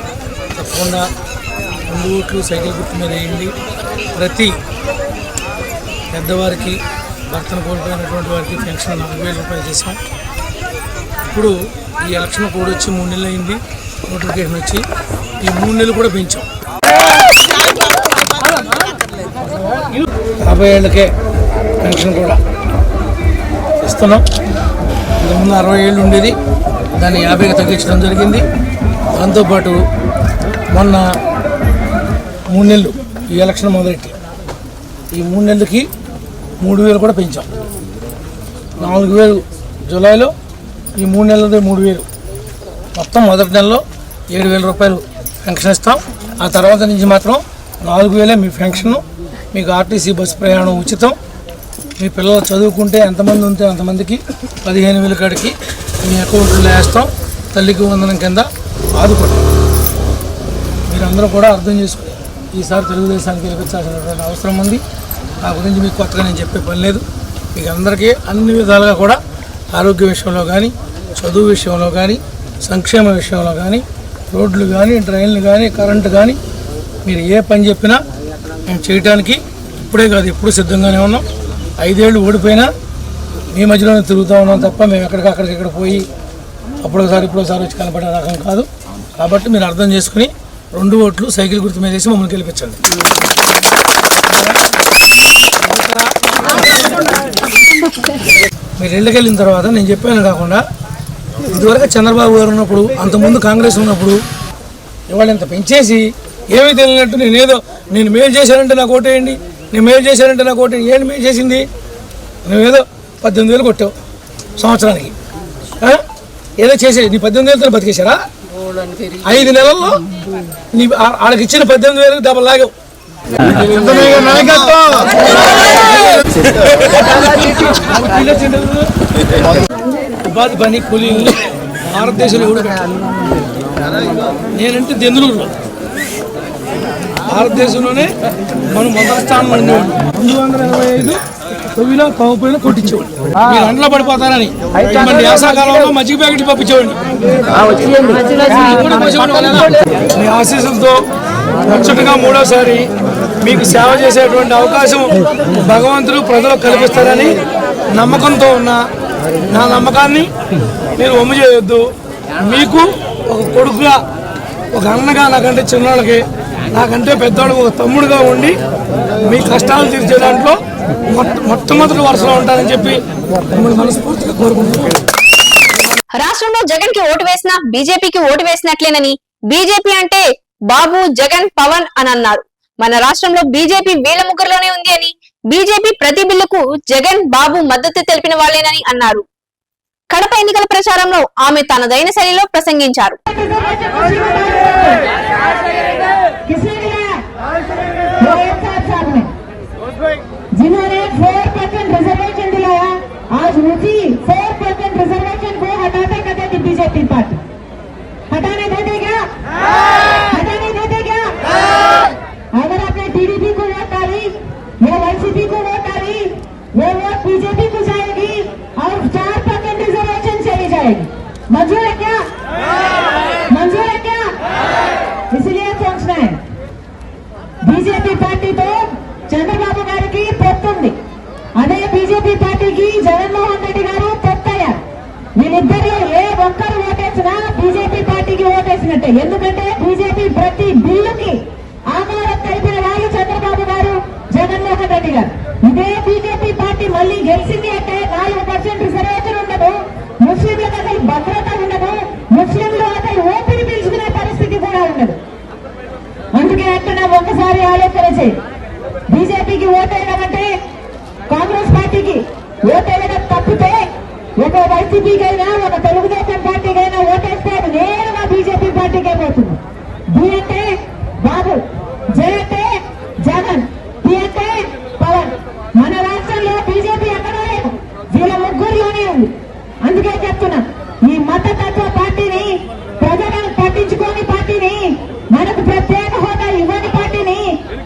తప్పకుండా 2 ఓట్లు సైకిల్ గుర్తు మీద వేయండి. ప్రతి పెద్దవారికి, భర్తను కోల్పోయినటువంటి వారికి పెన్షన్ 40,000 రూపాయలు చేశాం. ఇప్పుడు ఈ ఎలక్షన్ కూడా వచ్చి 3 నెలలు అయింది, నోటిఫికేషన్ వచ్చి ఈ 3 నెలలు కూడా పెంచాం. 50 ఏళ్ళకే పెన్షన్ కూడా ఇస్తున్నాం. ఇంతకుముందు 60 ఏళ్ళు ఉండేది, దాన్ని 50కి తగ్గించడం జరిగింది. దాంతోపాటు మొన్న 3 నెలలు ఈ ఎలక్షన్ మొదలెట్టి ఈ 3 నెలలకి 3,000 కూడా పెంచాం. 4,000 జూలైలో, ఈ 3 నెలలది 3,000, మొత్తం మొదటి నెలలో 7,000 రూపాయలు పెన్షన్ ఇస్తాం. ఆ తర్వాత నుంచి మాత్రం 4,000 మీ పెన్షన్, మీకు ఆర్టీసీ బస్సు ప్రయాణం ఉచితం. మీ పిల్లలు చదువుకుంటే ఎంతమంది ఉంటే అంతమందికి 15,000 కాడికి మీ అకౌంట్లో వేస్తాం. తల్లికి వందనం కింద ఆదుకుంటాం. మీరందరూ కూడా అర్థం చేసుకుని ఈసారి తెలుగుదేశానికి గెలిపించాల్సినటువంటి అవసరం ఉంది. నా గురించి మీకు కొత్తగా నేను చెప్పే పని లేదు. మీకు అందరికీ అన్ని విధాలుగా కూడా ఆరోగ్య విషయంలో కానీ, చదువు విషయంలో కానీ, సంక్షేమ విషయంలో కానీ, రోడ్లు కానీ, డ్రైన్లు కానీ, కరెంటు కానీ, మీరు ఏ పని చెప్పినా మేము చేయడానికి ఇప్పుడే కాదు ఎప్పుడు సిద్ధంగానే ఉన్నాం. 5 ఏళ్ళు ఓడిపోయినా మీ మధ్యలోనే తిరుగుతూ ఉన్నాం తప్ప మేము ఎక్కడికక్కడికి పోయి అప్పుడోసారి ఇప్పుడోసారి వచ్చి కనపడే రకం కాదు. కాబట్టి మీరు అర్థం చేసుకుని 2 ఓట్లు సైకిల్ గుర్తు మీద వేసి మమ్మల్ని గెలిపించండి. మీరు ఇళ్ళకి వెళ్ళిన తర్వాత నేను చెప్పాను కాకుండా, ఇదివరకు చంద్రబాబు గారు ఉన్నప్పుడు, అంతకుముందు కాంగ్రెస్ ఉన్నప్పుడు ఇవాళ ఇంత పెంచేసి ఏమీ తెలియనట్టు నేను మేలు చేశానంటే నాకు ఓటేయండి, నేను మేలు చేశానంటే నాకు ఓటేయండి. ఏంటి మేలు చేసింది? నువ్వేదో 18,000 కొట్టావు సంవత్సరానికి, ఏదో చేసేది. నీ 18,000తో బతికేశారా? 5 నెలల్లో నీ వాళ్ళకి ఇచ్చిన 18,000 డబ్బులు లాగావు. ఉపాధి పని కూలీలు భారతదేశంలో ఎవడు పెట్టాలి? నేనంటే దెందులూరులో భారతదేశంలోనే మనం మొదటి స్థానంలో ఉండేవాడు. 285 తొవ్వినా పవపోయినా కొట్టించేవాడు. మీరు అండ్లో పడిపోతారని వేసాకాలంలో మజ్జిగ ప్యాకెట్ పంపించేవాడిని. మీ ఆశీస్సులతో ముచ్చటగా 3వసారి మీకు సేవ చేసేటువంటి అవకాశం భగవంతుడు ప్రజలు కల్పిస్తారని నమ్మకంతో ఉన్న నా నమ్మకాన్ని మీరు వమ్ము చేయొద్దు. మీకు ఒక కొడుకుగా, ఒక అన్నగా, నాకంటే చిన్నవాళ్ళకి, నాకంటే పెద్దవాళ్ళకి ఒక తమ్ముడుగా ఉండి మీ కష్టాలు తీర్చే దాంట్లో మొట్టమొదటి వరుసలో ఉంటానని చెప్పి మిమ్మల్ని మనస్ఫూర్తిగా కోరుకుంటున్నాను. రాష్ట్రంలో జగన్ కి ఓటు వేసినా బీజేపీకి ఓటు వేసినట్లేనని, బీజేపీ అంటే బాబు, జగన్, పవన్ అని అన్నారు. మన రాష్ట్రంలో బీజేపీ వీళ్ళ ముగ్గురులోనే ఉంది అని, బీజేపీ ప్రతి బిల్లుకు జగన్, బాబు మద్దతు తెలిపిన వాళ్ళేనని అన్నారు. కడప ఎన్నికల ప్రచారంలో ఆమె తనదైన శైలిలో ప్రసంగించారు. जिन्होंने 4% रिजर्वेशन दिलाया, आज उसी 4% रिजर्वेशन को हटाते कहते बीजेपी पार्टी हटाने देते क्या? हटाने देते क्या? अगर आपने टीडीपी को वोट डाली या वाईसीपी को वोट डाली, वो वोट बीजेपी को जाएगी और 4% रिजर्वेशन चली जाएगी. मंजूर है क्या? मंजूर है क्या? इसलिए सोचना है बीजेपी पार्टी तो చంద్రబాబు గారికి పొత్తుంది, అదే బీజేపీ పార్టీకి జగన్మోహన్ రెడ్డి గారు పొత్తయ్యారు. వీళ్ళిద్దరిలో ఏ ఒక్కరు ఓటేసినా బీజేపీ పార్టీకి ఓటేసినట్టే. ఎందుకంటే బీజేపీ ప్రతి బిల్లుకి ఆమోదం తెలిపిన వాళ్ళు చంద్రబాబు గారు, జగన్మోహన్ రెడ్డి గారు. ఇదే బీజేపీ పార్టీ మళ్ళీ గెలిచింది అంటే 4% రిజర్వేషన్ ఉండదు, ముస్లింలకు అసలు భద్రత ఉండదు, ముస్లింలు అసలు ఓపిక పీల్చుకునే పరిస్థితి కూడా ఉండదు. అందుకే అంటున్నా, ఒక్కసారి ఆలోచన చేయి. బీజేపీకి ఓటేయడమంటే, కాంగ్రెస్ పార్టీకి ఓటేయడం తప్పితే ఒక వైసీపీకైనా, ఒక తెలుగుదేశం పార్టీకైనా ఓటేస్తే అది నేరుగా బీజేపీ పార్టీకే పోతుంది. బి అంటే బాబు, జే అంటే జగన్, పి అంటే పవన్. మన రాష్ట్రంలో బీజేపీ ఎక్కడా లేదు, వీళ్ళ ముగ్గురులోనే ఉంది. అందుకే చెప్తున్నా, ఈ మతతత్వ పార్టీని, ప్రజలను పట్టించుకోని పార్టీని, మనకు ప్రత్యేక హోదా ఇవ్వని పార్టీని,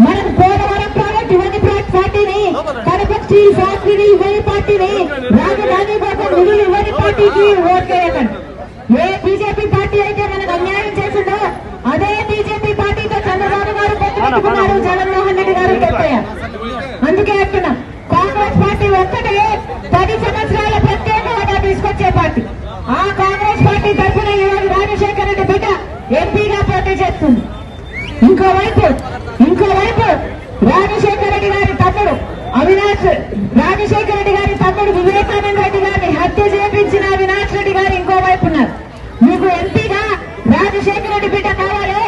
మనకు పోలవరం ప్రాజెక్ట్ ఇవ్వని పార్టీని, కడప స్టీల్ ఫ్యాక్టరీ ఇవ్వని పార్టీని, రాజధాని కోసం నిధులు ఇవ్వని పార్టీకి ఓట్ చేయకండి. ఏ బీజేపీ పార్టీ అయితే మనకు అన్యాయం చేసిందో అదే బీజేపీ పార్టీతో చంద్రబాబు గారు పెట్టుకున్నారు, జగన్మోహన్ రెడ్డి గారు పెట్టారు. అందుకే అంటున్నా, కాంగ్రెస్ పార్టీ ఒక్కటే 10 సంవత్సరాల ప్రత్యేక హోదా తీసుకొచ్చే పార్టీ. ఆ కాంగ్రెస్ పార్టీ తరఫున ఈరోజు రాజశేఖర రెడ్డి బిడ్డ ఎంపీగా పోటీ చేస్తుంది. ఇంకోవైపు రాజశేఖర రెడ్డి గారి తమ్ముడు అవినాష్, రాజశేఖర రెడ్డి గారి తమ్ముడు వివేకానంద రెడ్డి గారిని హత్య చేయించిన అవినాష్ రెడ్డి గారు ఇంకోవైపు ఉన్నారు. మీకు ఎంపీగా రాజశేఖర రెడ్డి బిడ్డ కావాలి,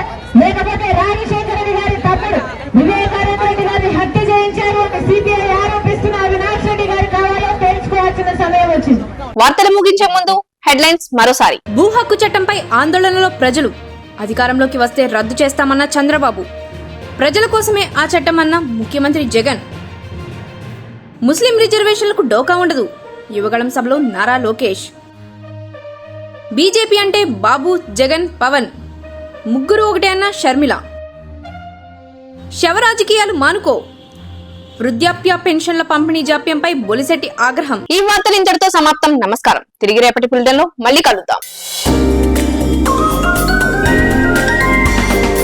లేకపోతే రాజశేఖర రెడ్డి గారి తమ్ముడు వివేకానంద రెడ్డి గారిని హత్య చేయించారు అని సిపిఐ ఆరోపిస్తున్న అవినాష్ రెడ్డి గారు కావాలో తెలుసుకోవాల్సిన సమయం వచ్చింది. వార్తలు ముగించే ముందు హెడ్లైన్స్ మరోసారి. భూ హక్కు చట్టంపై ఆందోళనలో ప్రజలు, అధికారంలోకి వస్తే రద్దు చేస్తామన్న చంద్రబాబు, ప్రజల కోసమే ఆ చట్టమన్న ముఖ్యమంత్రి జగన్. ముస్లిం రిజర్వేషన్లకు డోకా ఉండదు, యువగళం సభలో నారా లోకేష్. బీజేపీ అంటే బాబు, జగన్, పవన్, ముగ్గురు ఒకటే అన్న షర్మిల. శవ రాజకీయాలు మానుకో, వృద్ధాప్య పెన్షన్ల పంపిణీ జాప్యంపై బొలిశెట్టి ఆగ్రహం. ఈ వార్తలు ఇంతటితో సమాప్తం. నమస్కారం. తిరిగి రేపటి బులెటిన్లో మళ్ళీ కలుద్దాం.